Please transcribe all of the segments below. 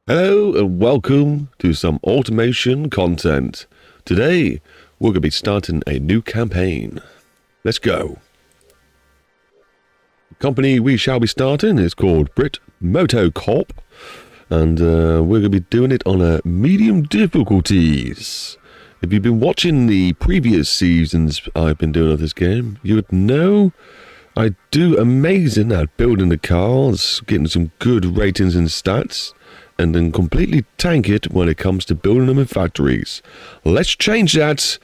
Hello and welcome to some automation content. Today we're going to be starting a new campaign. Let's go. The company we shall be starting is called Brit Moto Corp, and we're going to be doing it on a medium difficulties. If you've been watching the previous seasons I've been doing of this game, you would know I do amazing at building the cars, getting some good ratings and stats, and then completely tank it when it comes to building them in factories. Let's change that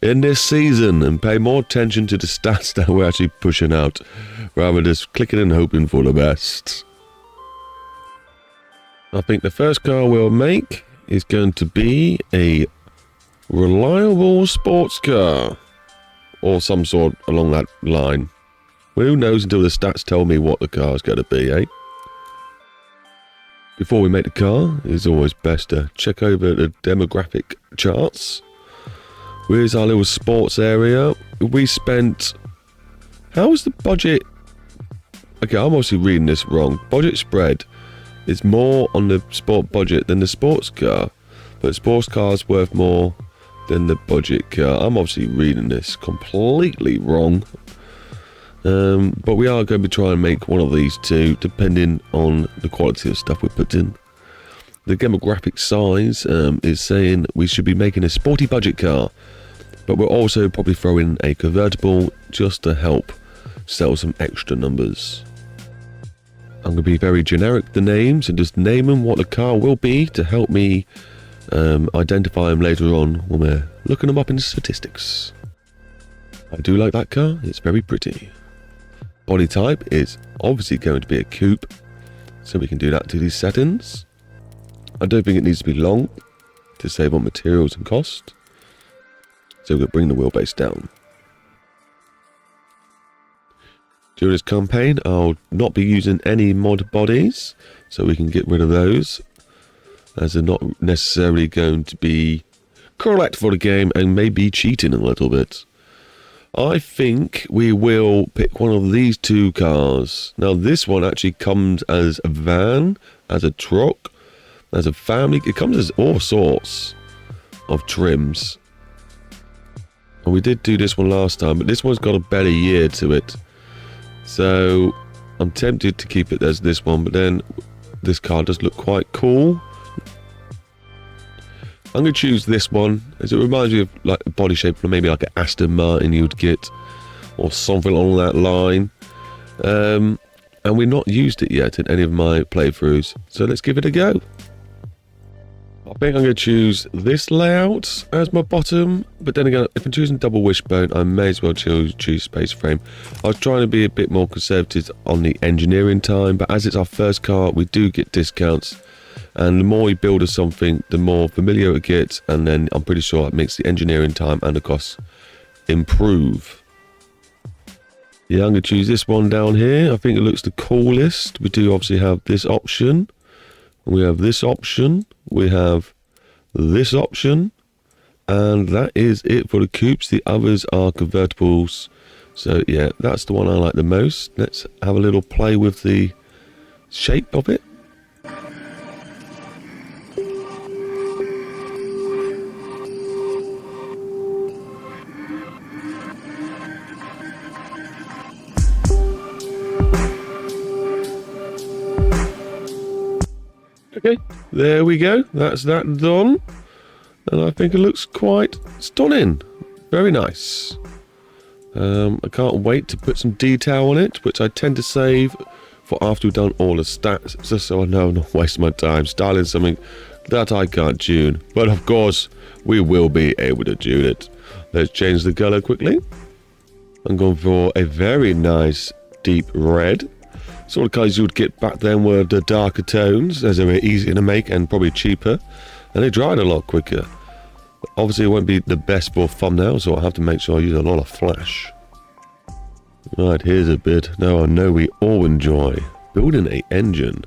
in this season and pay more attention to the stats that we're actually pushing out, rather than just clicking and hoping for the best. I think the first car we'll make is going to be a reliable sports car, or some sort along that line. Well, who knows until the stats tell me what the car is going to be, eh? Before we make the car, it's always best to check over the demographic charts. Where's our little sports area? We spent... How was the budget? Okay, I'm obviously reading this wrong. Budget spread is more on the sport budget than the sports car. But sports car's worth more than the budget car. I'm obviously reading this completely wrong. But we are going to be trying to make one of these two, depending on the quality of stuff we put in. The demographic size is saying we should be making a sporty budget car, but we'll also probably throw in a convertible just to help sell some extra numbers. I'm going to be very generic with the names and just name them what the car will be to help me identify them later on when we're looking them up in statistics. I do like that car, it's very pretty. Body type is obviously going to be a coupe, so we can do that to these settings. I don't think it needs to be long to save on materials and cost, so we'll bring the wheelbase down. During this campaign, I'll not be using any mod bodies, so we can get rid of those, as they're not necessarily going to be correct for the game and maybe cheating a little bit. I think we will pick one of these two cars. Now this one actually comes as a van, as a truck, as a family. It comes as all sorts of trims. And we did do this one last time, but this one's got a better year to it. So I'm tempted to keep it as this one, but then this car does look quite cool. I'm going to choose this one, as it reminds me of like a body shape, maybe like an Aston Martin you'd get, or something along that line. And we've not used it yet in any of my playthroughs, so let's give it a go. I think I'm going to choose this layout as my bottom, but then again, if I'm choosing double wishbone, I may as well choose space frame. I was trying to be a bit more conservative on the engineering time, but as it's our first car, we do get discounts. And the more we build of something, the more familiar it gets, and then I'm pretty sure it makes the engineering time and the costs improve. Yeah, I'm going to choose this one down here. I think it looks the coolest. We do obviously have this option. We have this option. We have this option. And that is it for the coupes. The others are convertibles. So yeah, that's the one I like the most. Let's have a little play with the shape of it. Okay, there we go. That's that done. And I think it looks quite stunning. Very nice. I can't wait to put some detail on it, which I tend to save for after we've done all the stats, just so I know I'm not wasting my time styling something that I can't tune. But of course, we will be able to tune it. Let's change the color quickly. I'm going for a very nice deep red. Sort of colours you would get back then were the darker tones, as they were easier to make and probably cheaper, and they dried a lot quicker. Obviously it won't be the best for thumbnail, so I'll have to make sure I use a lot of flash. Right, here's a bit. Now I know we all enjoy building an engine.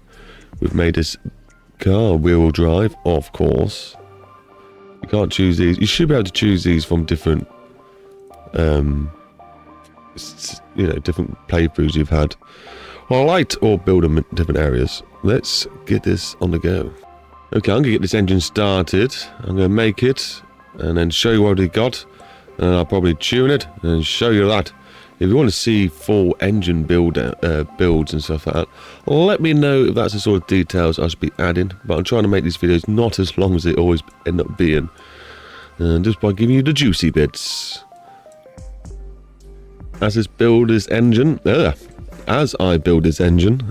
We've made this car wheel drive, of course. You can't choose these. You should be able to choose these from different different playthroughs you've had. I liked or build them in different areas. Let's get this on the go. Okay, I'm going to get this engine started. I'm going to make it and then show you what we got. And I'll probably tune it and show you that. If you want to see full engine builds and stuff like that, let me know if that's the sort of details I should be adding. But I'm trying to make these videos not as long as they always end up being. Just by giving you the juicy bits. As I build this engine,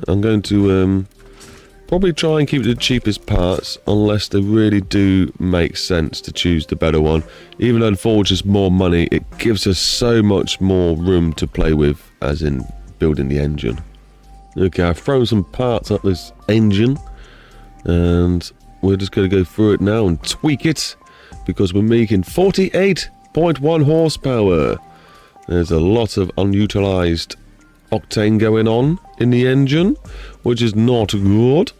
I'm going to probably try and keep the cheapest parts unless they really do make sense to choose the better one. Even though Forge is more money, it gives us so much more room to play with, as in building the engine. Okay, I've thrown some parts up this engine and we're just going to go through it now and tweak it because we're making 48.1 horsepower. There's a lot of unutilized octane going on in the engine, which is not good.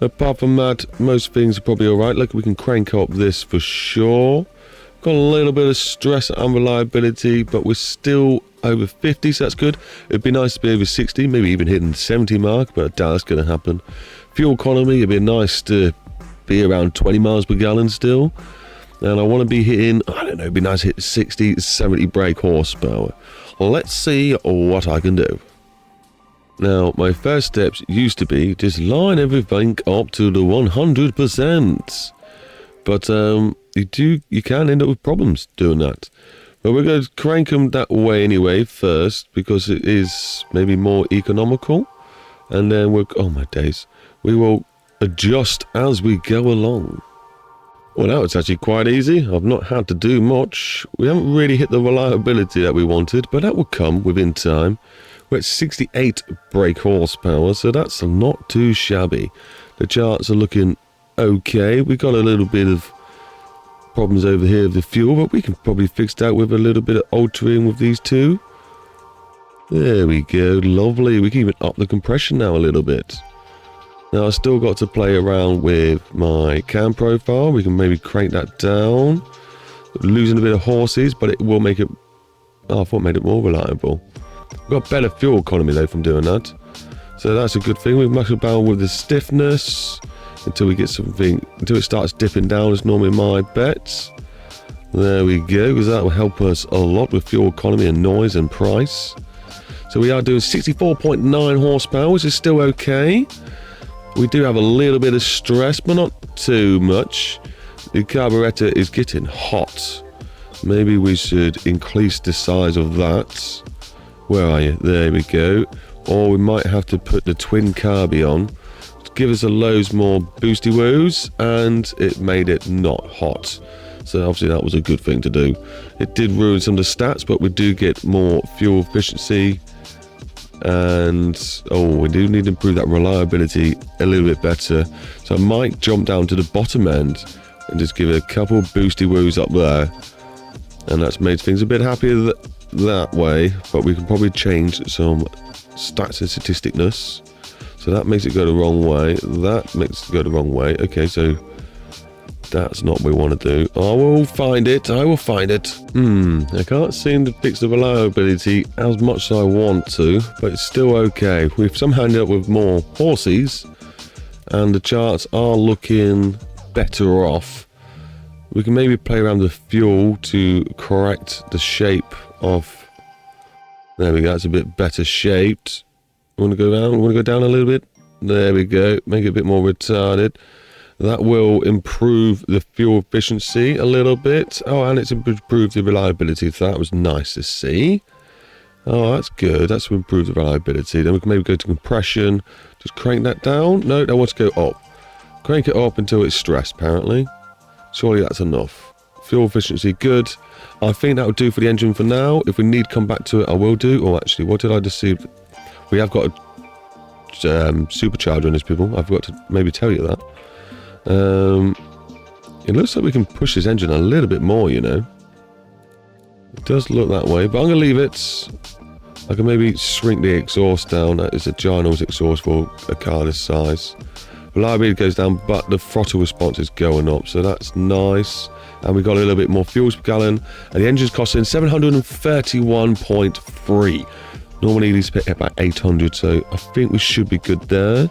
Apart from that, most things are probably alright. Look, we can crank up this for sure. Got a little bit of stress and unreliability, but we're still over 50, so that's good. It'd be nice to be over 60, maybe even hitting the 70 mark, but I doubt that's going to happen. Fuel economy, it'd be nice to be around 20 miles per gallon still. And I want to be hitting, I don't know, it'd be nice to hit 60, 70 brake horsepower. Let's see what I can do. Now, my first steps used to be just line everything up to the 100%. But you can end up with problems doing that. But we're going to crank them that way anyway first, because it is maybe more economical. And then oh my days, we will adjust as we go along. Well, now it's actually quite easy. I've not had to do much. We haven't really hit the reliability that we wanted, but that will come within time. We're at 68 brake horsepower, so that's not too shabby. The charts are looking okay. We got a little bit of problems over here with the fuel, but we can probably fix that with a little bit of altering with these two. There we go, lovely. We can even up the compression now a little bit. Now, I've still got to play around with my cam profile. We can maybe crank that down. Losing a bit of horses, but it will make it... Oh, I thought it made it more reliable. We've got better fuel economy, though, from doing that. So that's a good thing. We muck about with the stiffness until we get something... Until it starts dipping down, is normally my bet. There we go, because that will help us a lot with fuel economy and noise and price. So we are doing 64.9 horsepower, which is still okay. We do have a little bit of stress, but not too much. The carburetor is getting hot. Maybe we should increase the size of that. Where are you? There we go. Or we might have to put the twin carby on to give us a loads more boosty woos, and it made it not hot. So obviously that was a good thing to do. It did ruin some of the stats, but we do get more fuel efficiency. And we do need to improve that reliability a little bit better. So I might jump down to the bottom end and just give it a couple boosty woos up there, and that's made things a bit happier that way. But we can probably change some stats and statisticness, so that makes it go the wrong way, that makes it go the wrong way. Okay, so that's not what we want to do. I will find it. I can't seem to fix the reliability as much as I want to, but it's still okay. We've somehow ended up with more horses, and the charts are looking better off. We can maybe play around with fuel to correct the shape of... There we go, it's a bit better shaped. Want to go down? Want to go down a little bit? There we go. Make it a bit more retarded. That will improve the fuel efficiency a little bit. Oh, and it's improved the reliability. So that was nice to see. Oh, that's good. That's to improve the reliability. Then we can maybe go to compression. Just crank that down. No, I want to go up. Crank it up until it's stressed, apparently. Surely that's enough. Fuel efficiency, good. I think that will do for the engine for now. If we need to come back to it, I will do. Oh, actually, what did I just see? We have got a supercharger on this, people. I forgot to maybe tell you that. It looks like we can push this engine a little bit more, you know. It does look that way, but I'm going to leave it. I can maybe shrink the exhaust down. That is a ginormous exhaust for a car this size. Reliability goes down, but the throttle response is going up, so that's nice. And we got a little bit more fuel per gallon, and the engine's costing 731.3. Normally these hit about 800, so I think we should be good there.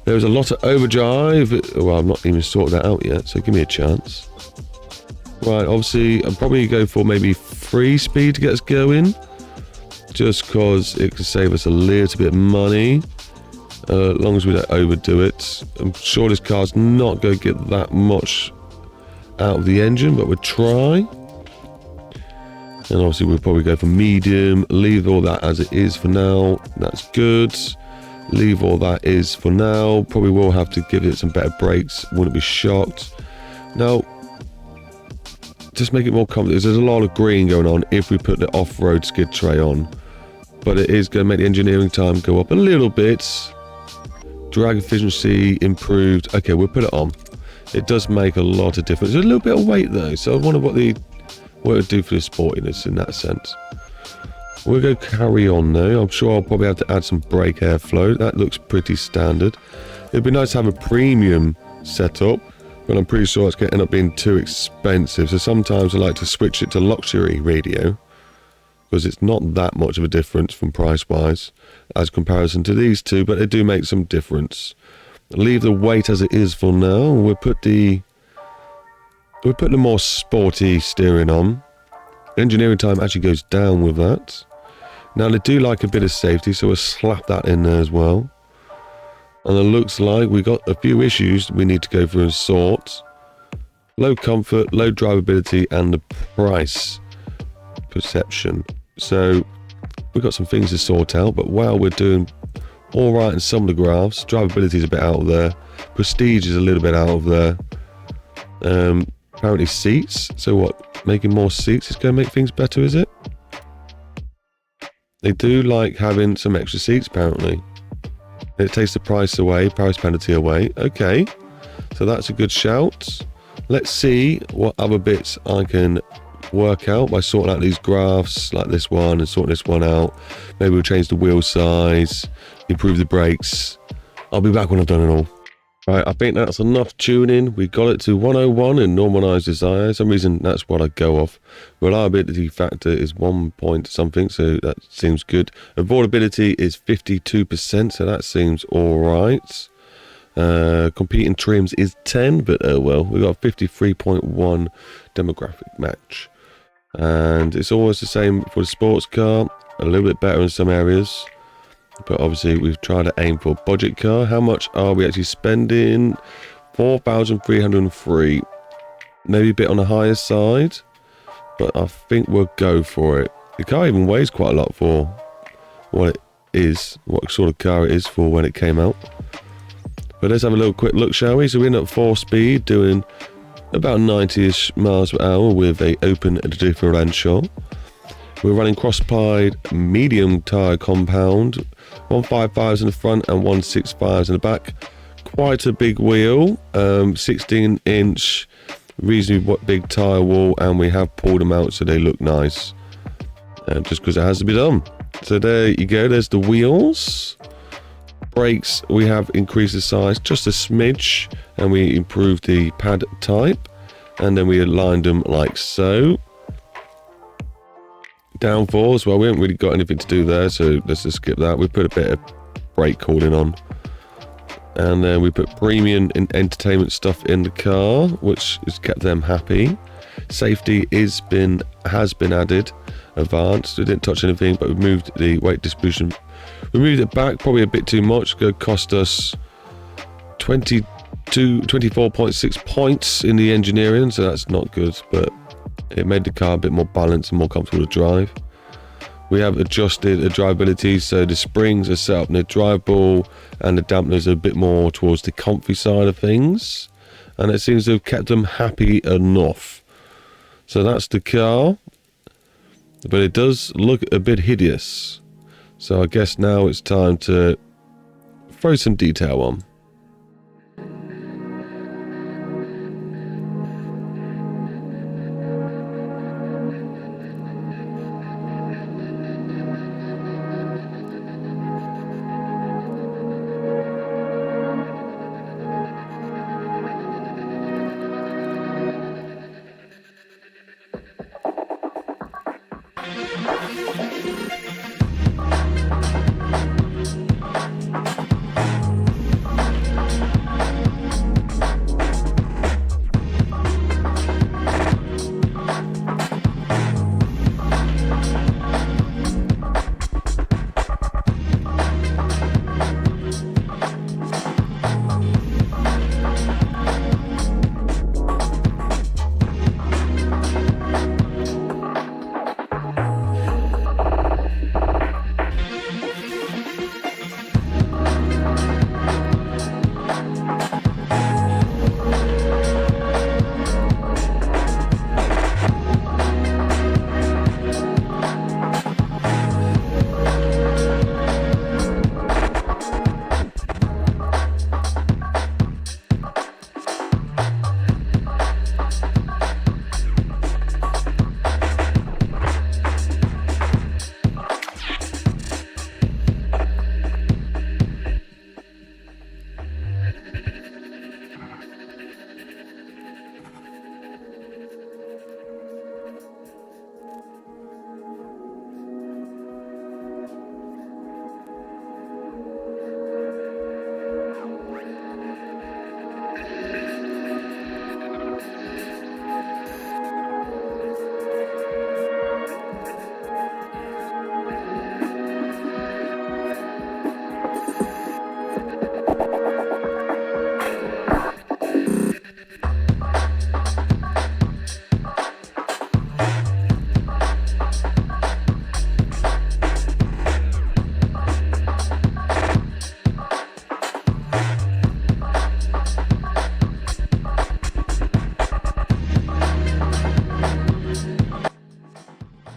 There's a lot of overdrive. Well, I'm not even sorted that out yet, so give me a chance. Right, obviously, I'm probably going for maybe 3 speed to get us going. Just because it can save us a little bit of money. As long as we don't overdo it. I'm sure this car's not going to get that much out of the engine, but we'll try. And obviously we'll probably go for medium, leave all that as it is for now. That's good. Leave all that is for now. Probably will have to give it some better brakes. Wouldn't be shocked. Now, just make it more comfortable. There's a lot of green going on if we put the off-road skid tray on. But it is going to make the engineering time go up a little bit. Drag efficiency improved. Okay, we'll put it on. It does make a lot of difference. There's a little bit of weight though, so I wonder what it would do for the sportiness in that sense. We'll go carry on though. I'm sure I'll probably have to add some brake airflow. That looks pretty standard. It'd be nice to have a premium setup, but I'm pretty sure it's going to end up being too expensive. So sometimes I like to switch it to luxury radio, because it's not that much of a difference from price-wise as comparison to these two, but they do make some difference. Leave the weight as it is for now. We'll put the more sporty steering on. Engineering time actually goes down with that. Now they do like a bit of safety, so we'll slap that in there as well. And it looks like we got a few issues we need to go through and sort. Low comfort, low drivability, and the price perception. So we've got some things to sort out, but while we're doing all right in some of the graphs, drivability is a bit out of there, prestige is a little bit out of there. Apparently seats, so what, making more seats is going to make things better, is it? They do like having some extra seats apparently. It takes the price penalty away. Okay, so that's a good shout. Let's see what other bits I can work out by sorting out these graphs like this one and sorting this one out. Maybe we'll change the wheel size, improve the brakes. I'll be back when I've done it all. Right, I think that's enough tuning. We got it to 101 in normalized desire. For some reason that's what I go off. Reliability factor is 1 point something, so that seems good. Avoidability is 52%, so that seems alright. Competing trims is 10, but oh well, we got 53.1 demographic match. And it's always the same for the sports car, a little bit better in some areas, but obviously we've tried to aim for a budget car. How much are we actually spending? 4,303. Maybe a bit on the higher side, but I think we'll go for it. The car even weighs quite a lot for what it is, what sort of car it is for when it came out. But let's have a little quick look, shall we? So we're in at 4 speed, doing about 90-ish miles per hour with a open differential. We're running cross-pied medium tyre compound, 155s in the front and 165s in the back. Quite a big wheel, 16-inch, reasonably big tyre wall, and we have pulled them out so they look nice, just because it has to be done. So there you go, there's the wheels. Brakes, we have increased the size just a smidge, and we improved the pad type, and then we aligned them like so. Downforce, well, we haven't really got anything to do there, so let's just skip that. We put a bit of brake cooling on, and then we put premium and entertainment stuff in the car, which has kept them happy. Safety has been added, advanced. We didn't touch anything, but we moved the weight distribution. We moved it back probably a bit too much. It's going to cost us 24.6 points in the engineering, so that's not good, but it made the car a bit more balanced and more comfortable to drive. We have adjusted the drivability, so the springs are set up in the drive ball and the dampeners are a bit more towards the comfy side of things, and it seems to have kept them happy enough. So that's the car, but it does look a bit hideous. So I guess now it's time to throw some detail on.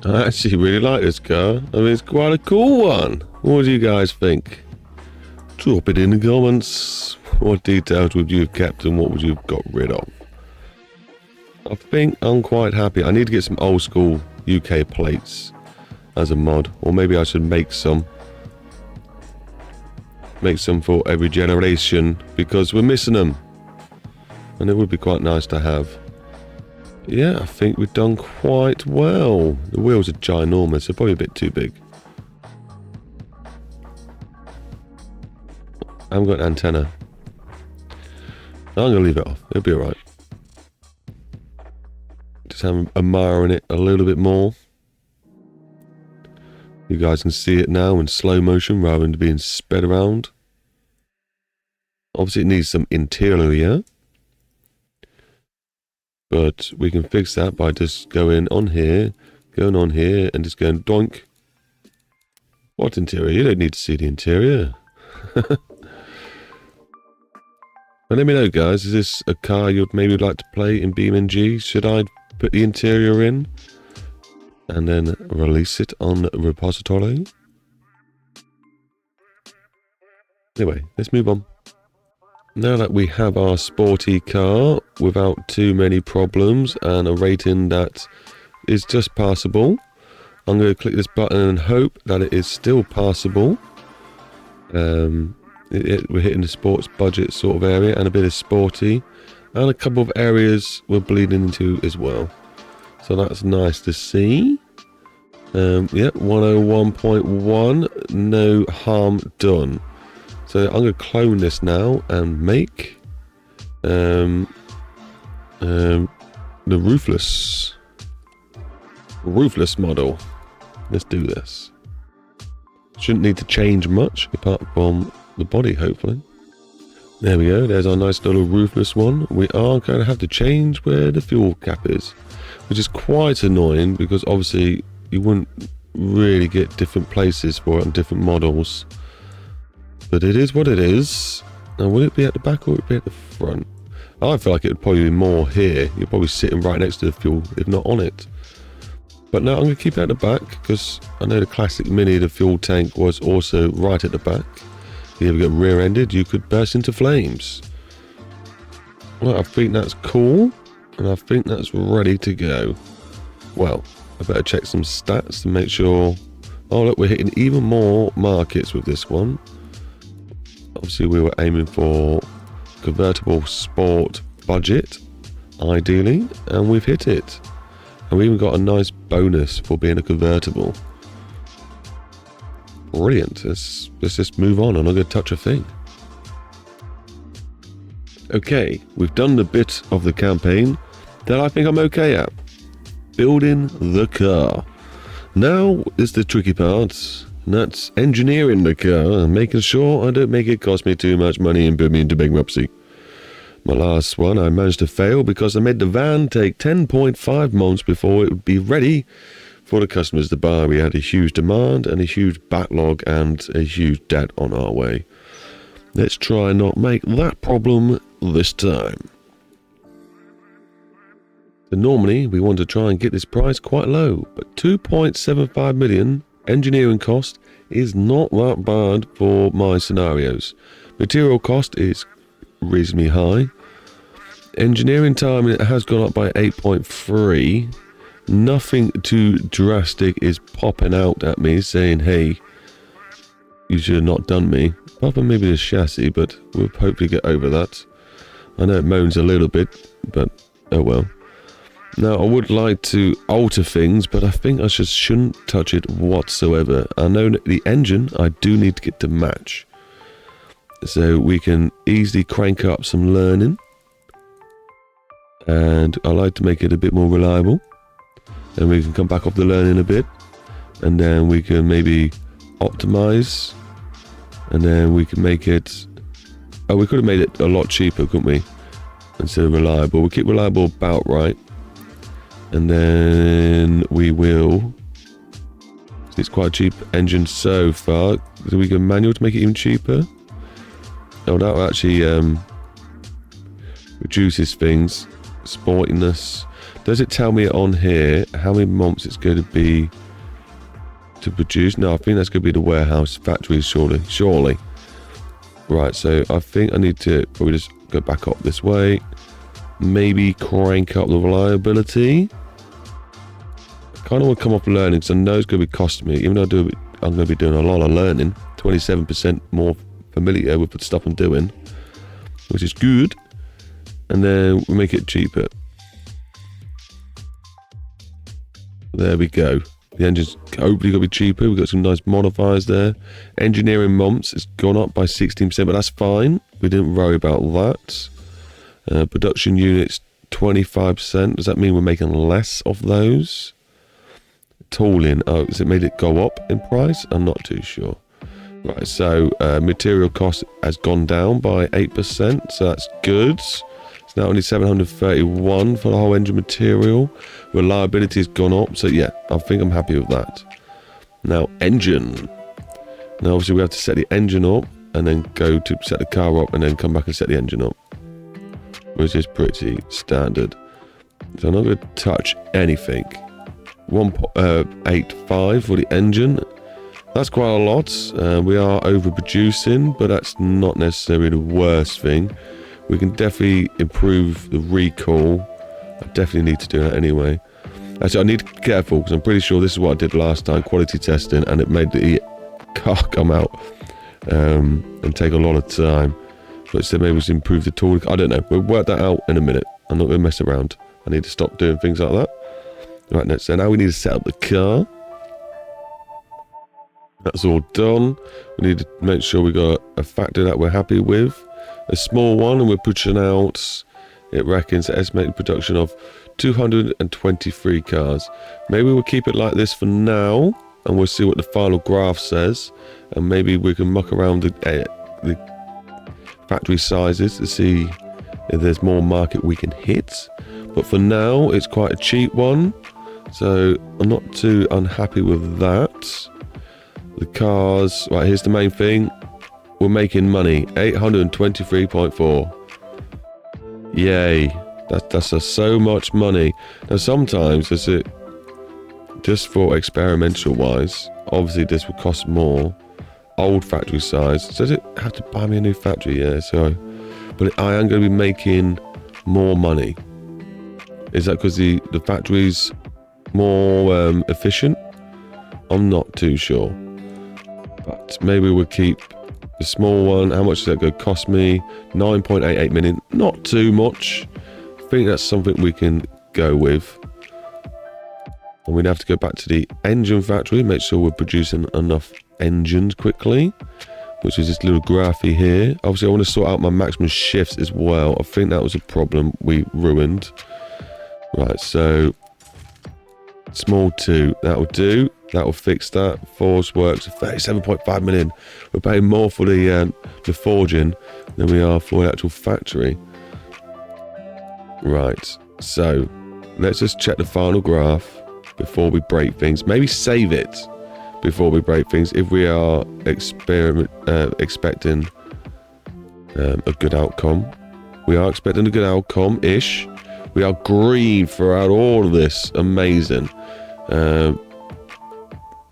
I actually really like this car. I mean, it's quite a cool one. What do you guys think? Drop it in the comments. What details would you have kept and what would you have got rid of? I think I'm quite happy. I need to get some old school UK plates as a mod. Or maybe I should make some. Make some for every generation because we're missing them. And it would be quite nice to have. Yeah, I think we've done quite well. The wheels are ginormous. They're probably a bit too big. I haven't got an antenna. I'm going to leave it off. It'll be alright. Just have admiring it a little bit more. You guys can see it now in slow motion rather than being sped around. Obviously it needs some interior. But we can fix that by just going on here, and just going doink. What interior? You don't need to see the interior. But let me know, guys, is this a car you'd maybe like to play in BeamNG? Should I put the interior in and then release it on the repository? Anyway, let's move on. Now that we have our sporty car without too many problems and a rating that is just passable, I'm going to click this button and hope that it is still passable. We're hitting the sports budget sort of area and a bit of sporty, and a couple of areas we're bleeding into as well. So that's nice to see. Yeah, 101.1, no harm done. So I'm going to clone this now and make the roofless model. Let's do this. Shouldn't need to change much apart from the body, hopefully. There we go. There's our nice little roofless one. We are going to have to change where the fuel cap is, which is quite annoying because obviously you wouldn't really get different places for it on different models. But it is what it is. Now, will it be at the back or will it be at the front? I feel like it would probably be more here. You're probably sitting right next to the fuel, if not on it. But no, I'm going to keep it at the back because I know the classic Mini, the fuel tank, was also right at the back. If you ever get rear-ended, you could burst into flames. Well, I think that's cool. And I think that's ready to go. Well, I better check some stats to make sure. Oh, look, we're hitting even more markets with this one. Obviously, we were aiming for convertible sport budget, ideally, and we've hit it. And we even got a nice bonus for being a convertible. Brilliant. Let's just move on. I'm not going to touch a thing. Okay, we've done the bit of the campaign that I think I'm okay at. Building the car. Now is the tricky part. And that's engineering the car and making sure I don't make it cost me too much money and put me into bankruptcy. My last one I managed to fail because I made the van take 10.5 months before it would be ready for the customers to buy. We had a huge demand and a huge backlog and a huge debt on our way. Let's try and not make that problem this time. So normally we want to try and get this price quite low, but 2.75 million engineering cost is not that bad for my scenarios. Material cost is reasonably high. Engineering time has gone up by 8.3. Nothing too drastic is popping out at me saying, hey, you should have not done me. Apart from maybe the chassis, but we'll hopefully get over that. I know it moans a little bit, but oh well. Now, I would like to alter things, but I think I just shouldn't touch it whatsoever. I know that the engine, I do need to get to match. So we can easily crank up some learning. And I like to make it a bit more reliable. And we can come back off the learning a bit. And then we can maybe optimize. And then we can make it... Oh, we could have made it a lot cheaper, couldn't we? Instead of reliable. We'll keep reliable about right. And then we will... It's quite a cheap engine so far. So we can manual to make it even cheaper. Oh, that will actually reduces things. Sportiness. Does it tell me on here how many months it's going to be to produce? No, I think that's going to be the warehouse factories, surely. Right, so I think I need to probably just go back up this way. Maybe crank up the reliability. I kind of want to come off learning because I know it's going to be costing me. Even though I'm going to be doing a lot of learning. 27% more familiar with the stuff I'm doing, which is good. And then we make it cheaper. There we go. The engine's hopefully going to be cheaper. We've got some nice modifiers there. Engineering months has gone up by 16%, but that's fine. We didn't worry about that. Production units, 25%. Does that mean we're making less of those? Tooling. Oh, has it made it go up in price? I'm not too sure. Right, so material cost has gone down by 8%, so that's good. It's now only 731 for the whole engine material. Reliability has gone up, so yeah, I think I'm happy with that. Now, engine. Now, obviously, we have to set the engine up, and then go to set the car up, and then come back and set the engine up, which is pretty standard. So I'm not going to touch anything. 1.85 for the engine. That's quite a lot. We are overproducing, but that's not necessarily the worst thing. We can definitely improve the recall. I definitely need to do that anyway. Actually, I need to be careful because I'm pretty sure this is what I did last time, quality testing, and it made the car come out and take a lot of time. But so maybe we should improve the tool. I don't know. We'll work that out in a minute. I'm not going to mess around. I need to stop doing things like that. Right, so now we need to set up the car. That's all done. We need to make sure we got a factor that we're happy with. A small one, and we're pushing out, it reckons, estimated production of 223 cars. Maybe we'll keep it like this for now, and we'll see what the final graph says. And maybe we can muck around the factory sizes to see if there's more market we can hit. But for now, it's quite a cheap one. So I'm not too unhappy with that. The cars, right, here's the main thing. We're making money, 823.4. Yay, that's so much money. Now sometimes, is it just for experimental wise, obviously this will cost more. Old factory size, does it have to buy me a new factory? Yeah, so, but I am going to be making more money. Is that because the factory's more efficient? I'm not too sure. But maybe we'll keep the small one. How much is that going to cost me? 9.88 million. Not too much. I think that's something we can go with. And we'd have to go back to the engine factory, make sure we're producing enough engines quickly, which is this little graphy here. Obviously, I want to sort out my maximum shifts as well. I think that was a problem we ruined. Right, so small 2, that will do. That will fix that. Force works 37.5 million. We're paying more for the forging than we are for the actual factory. Right, so let's just check the final graph before we break things. Maybe save it before we break things if we are expecting a good outcome. We are expecting a good outcome-ish. We are green throughout all of this. Amazing.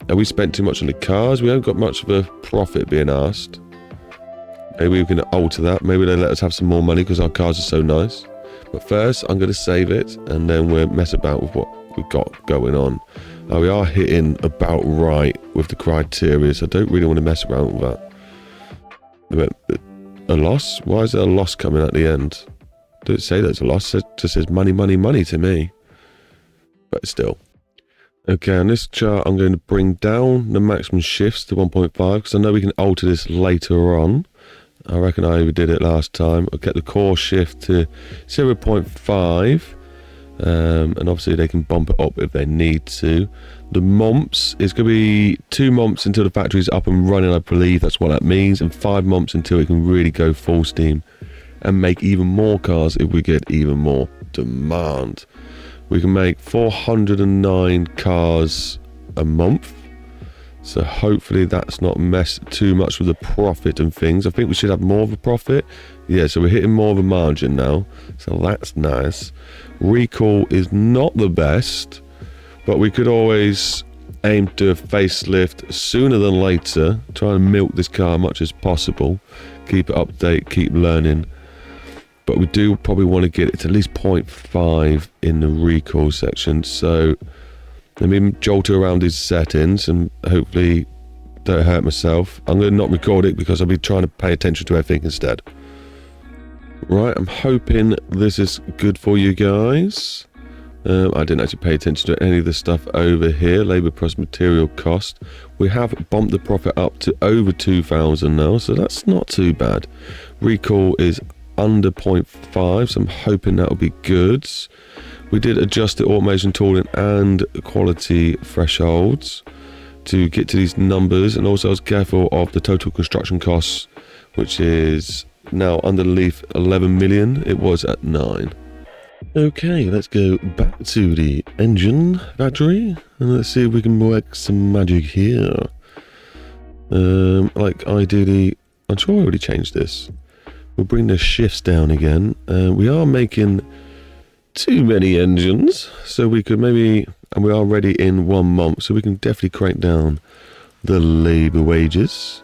Have we spent too much on the cars? We haven't got much of a profit being asked. Maybe we can alter that. Maybe they let us have some more money because our cars are so nice. But first, I'm going to save it, and then we'll mess about with what we've got going on. We are hitting about right with the criteria, so I don't really want to mess around with that. A loss? Why is there a loss coming at the end? Don't say there's a loss. It just says money, money, money to me. But still. Okay, on this chart, I'm going to bring down the maximum shifts to 1.5 because I know we can alter this later on. I reckon I overdid it last time. I'll get the core shift to 0.5. And obviously they can bump it up if they need to. The months is going to be 2 months until the factory's up and running, I believe. That's what that means. And 5 months until it can really go full steam and make even more cars if we get even more demand. We can make 409 cars a month. So hopefully that's not messed too much with the profit and things. I think we should have more of a profit. Yeah, so we're hitting more of a margin now. So that's nice. Recall is not the best, but we could always aim to do a facelift sooner than later. Try and milk this car as much as possible. Keep it update, keep learning. But we do probably want to get it to at least 0.5 in the recall section. So let me jolt around these settings and hopefully don't hurt myself. I'm going to not record it because I'll be trying to pay attention to everything instead. Right, I'm hoping this is good for you guys. I didn't actually pay attention to any of the stuff over here. Labour plus material cost. We have bumped the profit up to over 2,000 now, so that's not too bad. Recall is under 0.5, so I'm hoping that will be good. We did adjust the automation tooling and quality thresholds to get to these numbers, and also I was careful of the total construction costs, which is now underneath 11 million. It was at 9. Okay, let's go back to the engine factory and let's see if we can work some magic here. Like ideally, I'm sure I already changed this. We'll bring the shifts down again. We are making too many engines, so we could maybe, and we are ready in 1 month, so we can definitely crank down the labour wages.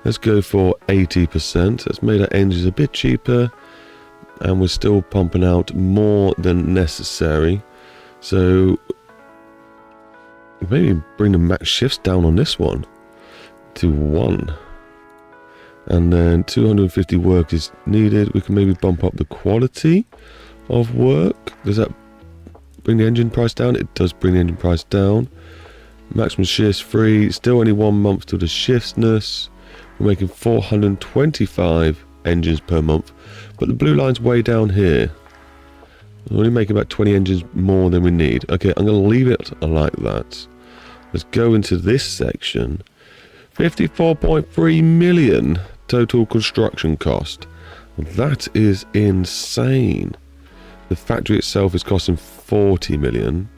Let's go for 80%. That's made our engines a bit cheaper, and we're still pumping out more than necessary. So maybe bring the max shifts down on this one to 1. And then 250 work is needed. We can maybe bump up the quality of work. Does that bring the engine price down? It does bring the engine price down. Maximum shifts free. Still only 1 month to the shiftsness. We're making 425 engines per month, but the blue line's way down here. We're only making about 20 engines more than we need. Okay, I'm going to leave it like that. Let's go into this section. 54.3 million total construction cost. That is insane. The factory itself is costing 40 million.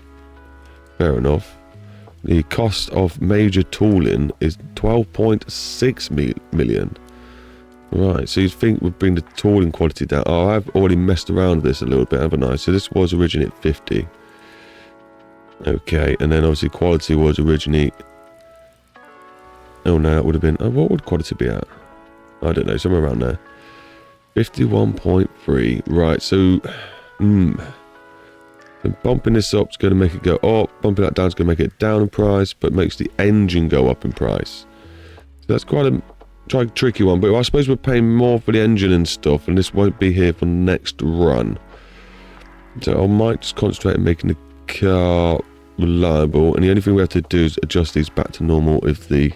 Fair enough. The cost of major tooling is 12.6 million. Right, so you'd think we'd bring the tooling quality down. Oh, I've already messed around with this a little bit, haven't I? So this was originally at 50. Okay, and then obviously quality was originally... Oh no, it would have been... Oh, what would quality be at? I don't know, somewhere around there. 51.3. Right, so... So bumping this up is going to make it go up. Bumping that down is going to make it down in price, but makes the engine go up in price. So that's quite a tricky one, but I suppose we're paying more for the engine and stuff, and this won't be here for the next run. So I might just concentrate on making the car reliable, and the only thing we have to do is adjust these back to normal if the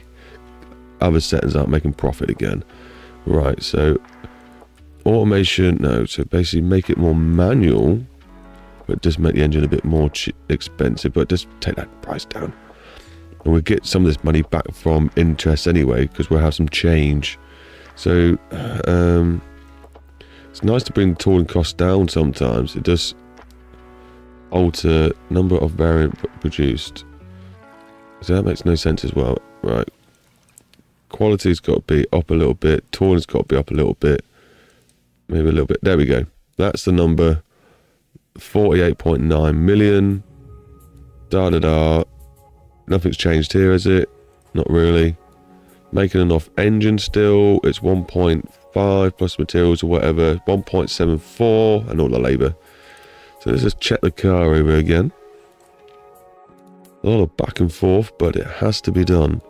other settings aren't making profit again. Right, so automation, no, so basically make it more manual, but just make the engine a bit more expensive, but just take that price down. And we'll get some of this money back from interest anyway, because we'll have some change. So it's nice to bring the tooling costs down sometimes. It does alter number of variant produced. So that makes no sense as well. Right. Quality's got to be up a little bit. Tooling's got to be up a little bit. Maybe a little bit. There we go. That's the number. 48.9 million. Da-da-da. Nothing's changed here, is it? Not really. Making enough engine still. It's 1.5 plus materials or whatever. 1.74 and all the labour. So let's just check the car over again. A lot of back and forth, but it has to be done.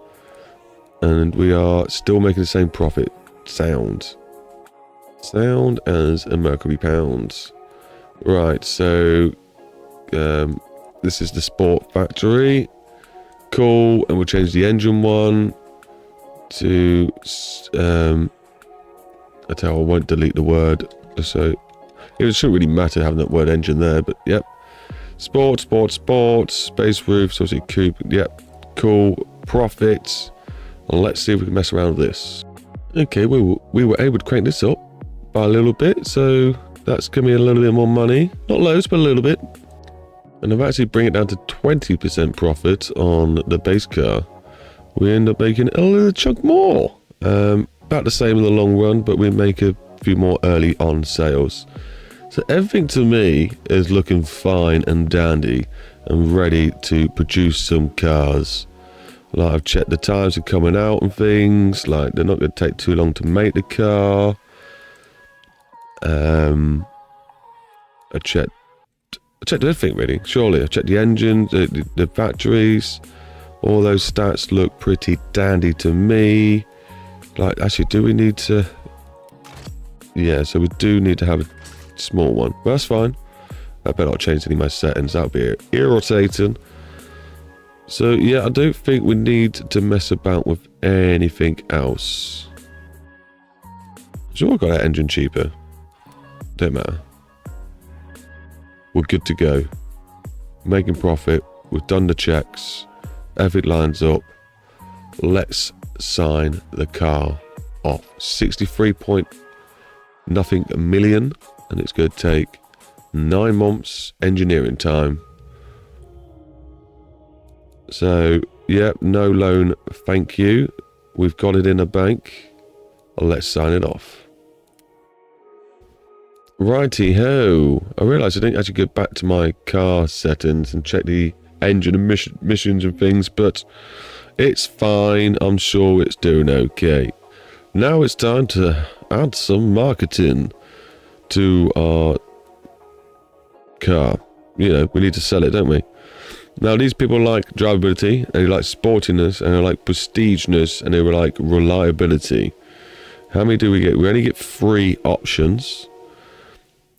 And we are still making the same profit. Sound as a Mercury pounds. Right, so this is the sport factory. Cool, and we'll change the engine one to I tell you, I won't delete the word, so it shouldn't really matter having that word engine there, but yep. Sport, space roof, so it's a coupe, yep, cool, profits. Let's see if we can mess around with this. Okay, we were able to crank this up by a little bit, so that's giving me a little bit more money. Not loads, but a little bit. And I've actually bring it down to 20% profit on the base car. we end up making a little chunk more. About the same in the long run, but we make a few more early on sales. So everything to me is looking fine and dandy and ready to produce some cars. Like, I've checked the times are coming out and things, like they're not going to take too long to make the car. I checked everything really, surely. I checked the engine, the batteries, all those stats look pretty dandy to me. Like, actually, do we need to... Yeah, so we do need to have a small one. But that's fine. I better not change any of my settings, that would be irritating. So yeah, I don't think we need to mess about with anything else. Sure, I got that engine cheaper. Don't matter. We're good to go. Making profit. We've done the checks. Everything lines up. Let's sign the car off. 63 point nothing million, and it's going to take 9 months engineering time. So, yeah, no loan, thank you. We've got it in a bank. Let's sign it off. Righty-ho. I realised I didn't actually go back to my car settings and check the engine emissions and things, but it's fine. I'm sure it's doing okay. Now it's time to add some marketing to our car. You know, we need to sell it, don't we? Now, these people like drivability, and they like sportiness, and they like prestigeness, and they were like reliability. How many do we get? We only get 3 options.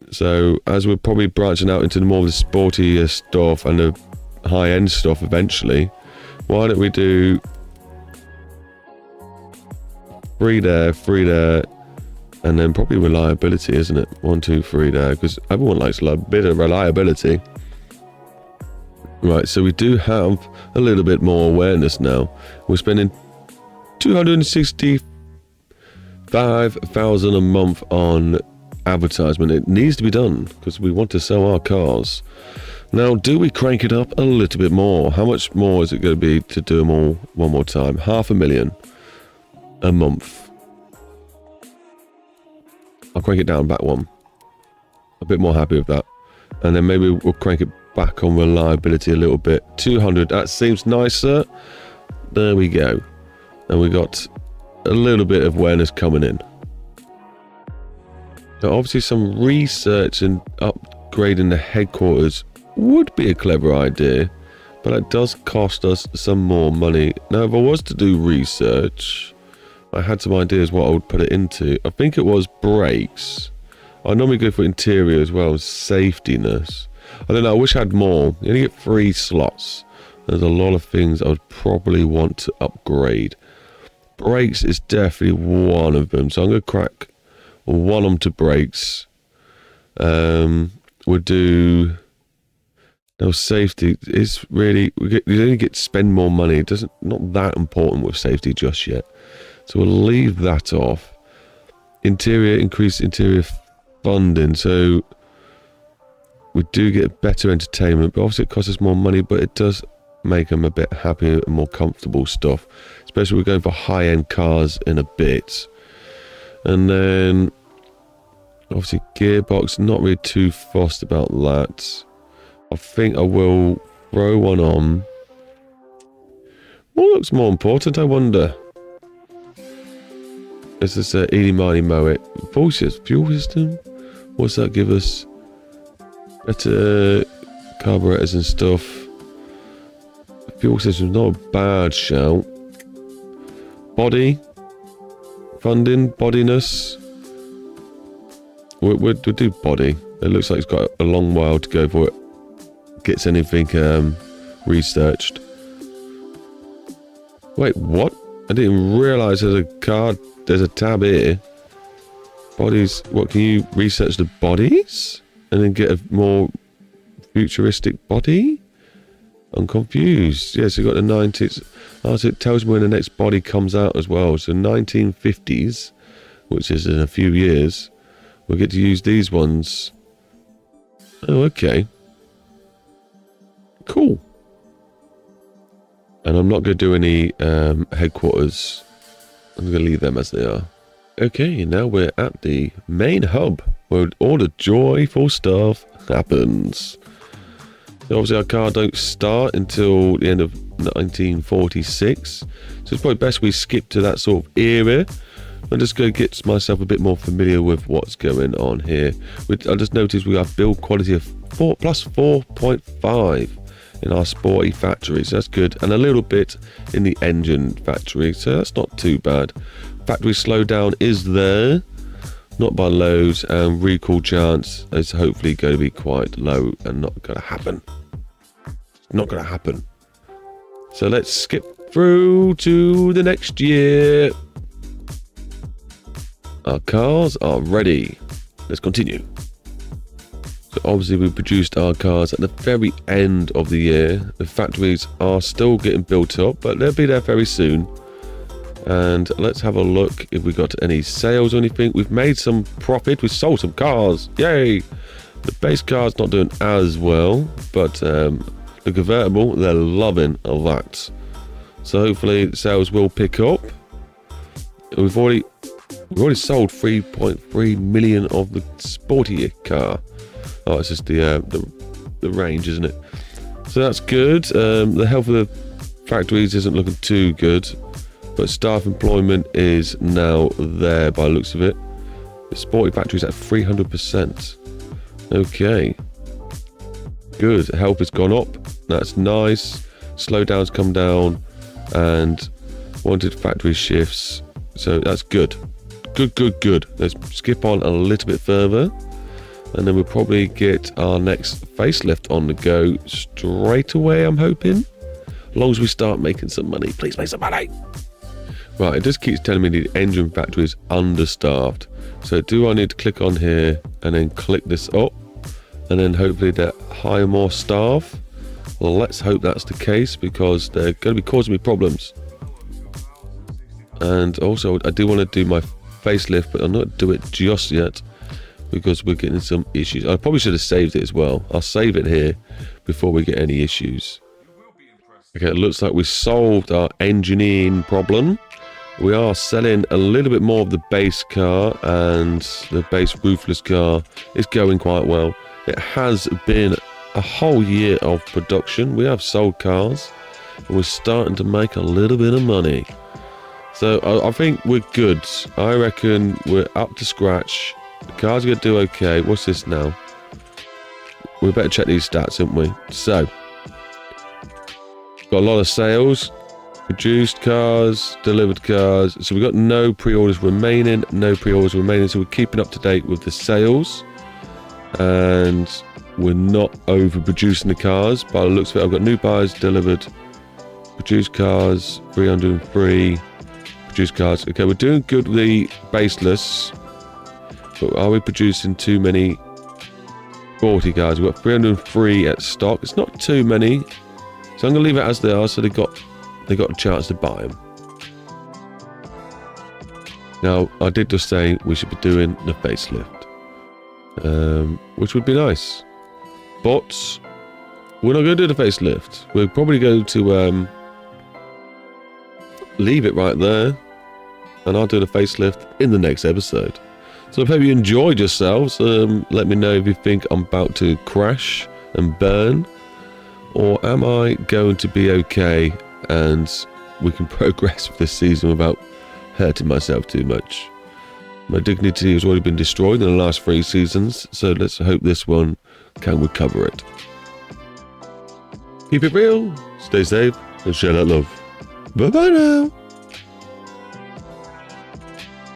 So, as we're probably branching out into more of the sportier stuff and the high-end stuff eventually, why don't we do 3 there, and then probably reliability, isn't it? 1, 2, 3 there, because everyone likes a bit of reliability. Right, so we do have a little bit more awareness now. We're spending 265,000 a month on advertisement. It needs to be done because we want to sell our cars. Now, do we crank it up a little bit more? How much more is it going to be to do them all one more time? 500,000 a month. I'll crank it down back one. A bit more happy with that. And then maybe we'll crank it back on reliability a little bit. 200, that seems nicer. There we go. And we got a little bit of awareness coming in. Now, obviously some research and upgrading the headquarters would be a clever idea, but it does cost us some more money. Now, if I was to do research, I had some ideas what I would put it into. I think it was brakes. I normally go for interior as well as safetyness. I don't know, I wish I had more. You only get 3 slots. There's a lot of things I would probably want to upgrade. Brakes is definitely one of them, so I'm going to crack one onto brakes. We'll do... No, safety is really... you only get to spend more money. It doesn't, not that important with safety just yet. So we'll leave that off. Interior, increase interior funding. So we do get better entertainment, but obviously it costs us more money, but it does make them a bit happier and more comfortable stuff. Especially we're going for high-end cars in a bit. And then obviously gearbox, not really too fussed about that. I think I will throw one on. What looks more important, I wonder? Is this a eeny miny mow it? Fuel system? What's that give us? Better carburetors and stuff. Fuel system's not a bad shout. Body. Funding. Bodiness. We'll do body. It looks like it's got a long while to go before it gets anything researched. Wait, what? I didn't realise there's a tab here. Bodies. What, can you research the bodies? And then get a more futuristic body? I'm confused. Yes, you've got the 90s. Oh, so it tells me when the next body comes out as well. So 1950s, which is in a few years, we'll get to use these ones. Oh, okay. Cool. And I'm not going to do any headquarters. I'm going to leave them as they are. Okay, now we're at the main hub where all the joyful stuff happens. So obviously our car don't start until the end of 1946. So it's probably best we skip to that sort of era. I'm just going to get myself a bit more familiar with what's going on here. I just noticed we have build quality of plus 4.5 in our sporty factory, so that's good. And a little bit in the engine factory, so that's not too bad. Factory slowdown is there, not by loads, and recall chance is hopefully going to be quite low and not going to happen. Not going to happen. So let's skip through to the next year. Our cars are ready. Let's continue. So obviously we produced our cars at the very end of the year. The factories are still getting built up, but they'll be there very soon. And let's have a look if we got any sales or anything. We've made some profit. We sold some cars. Yay! The base car's not doing as well, but the convertible, they're loving that. So hopefully the sales will pick up. We've already sold 3.3 million of the sporty car. Oh, it's just the range, isn't it? So that's good. The health of the factories isn't looking too good, but staff employment is now there by the looks of it. The sporty factory's at 300%. Okay. Good. Health has gone up. That's nice. Slowdown's come down, and wanted factory shifts. So that's good. Good. Let's skip on a little bit further, and then we'll probably get our next facelift on the go straight away, I'm hoping. As long as we start making some money. Please make some money. Right, it just keeps telling me the engine factory is understaffed. So do I need to click on here and then click this up, and then hopefully they hire more staff? Well, let's hope that's the case, because they're going to be causing me problems. And also I do want to do my facelift, but I'm not doing it just yet because we're getting some issues. I probably should have saved it as well. I'll save it here before we get any issues. Okay, it looks like we solved our engineering problem. We are selling a little bit more of the base car, and the base roofless car is going quite well. It has been a whole year of production. We have sold cars, and we're starting to make a little bit of money. So I think we're good. I reckon we're up to scratch. The car's going to do okay. What's this now? We better check these stats, haven't we? So, got a lot of sales. Produced cars, delivered cars. So we've got no pre-orders remaining. So we're keeping up to date with the sales. And we're not overproducing the cars. By the looks of it, I've got new buyers delivered. Produced cars, 303. Produced cars. Okay, we're doing good with the baseless. But are we producing too many 40 cars? We've got 303 at stock. It's not too many. So I'm going to leave it as they are, so they got a chance to buy them. Now, I did just say we should be doing the facelift, which would be nice. But we're not going to do the facelift. We're probably going to leave it right there, and I'll do the facelift in the next episode. So I hope you enjoyed yourselves. Let me know if you think I'm about to crash and burn, or am I going to be okay and we can progress with this season without hurting myself too much. My dignity has already been destroyed in the last 3 seasons, so let's hope this one can recover it. Keep it real, stay safe, and share that love. Bye bye now.